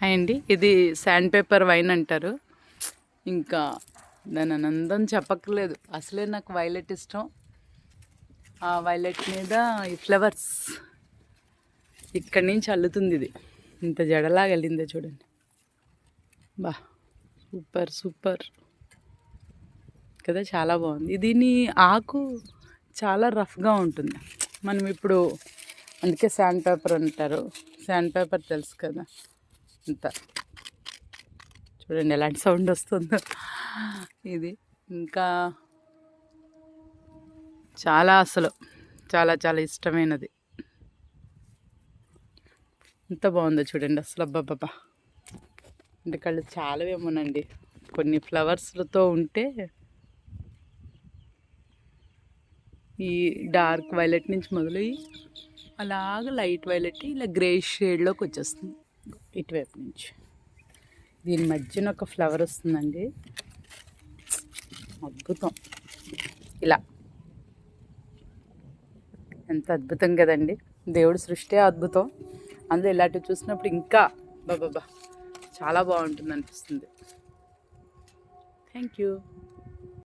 Hi అండి, ఇది sand paper wine అంటారు. ఇంకా దాని ఆనందం చెప్పక్కర్లేదు. అసలే నాకు వైలెట్ ఇష్టం. ఆ వైలెట్ మీద ఈ ఫ్లవర్స్ ఇక్కడి నుంచి అల్లుతుంది. ఇది ఇంత జడలాగా వెళ్ళిందే చూడండి. బా సూపర్ సూపర్ కదా, చాలా బాగుంది. దీని ఆకు చాలా రఫ్గా ఉంటుంది. మనం ఇప్పుడు అందుకే శాండ్ పేపర్ అంటారు. శాండ్ పేపర్ తెలుసు కదా, అంత చూడండి ఎలాంటి సౌండ్ వస్తుందో ఇది. ఇంకా చాలా అసలు చాలా చాలా ఇష్టమైనది. ఎంత బాగుందో చూడండి అసలు. అబ్బాబ్బా, అంటే కళ్ళు చాలావేమోనండి. కొన్ని ఫ్లవర్స్లతో ఉంటే ఈ డార్క్ వైలెట్ నుంచి మొదలయ్యి అలాగ లైట్ వైలెట్ ఇలా గ్రే షేడ్లోకి వచ్చేస్తుంది ఇటువైపు నుంచి. దీని మధ్యన ఒక ఫ్లవర్ వస్తుందండి, అద్భుతం. ఇలా ఎంత అద్భుతం కదండి, దేవుడి సృష్టి అద్భుతం. అందులో ఇలాంటివి చూసినప్పుడు ఇంకా బాబా చాలా బాగుంటుంది అనిపిస్తుంది. Thank you.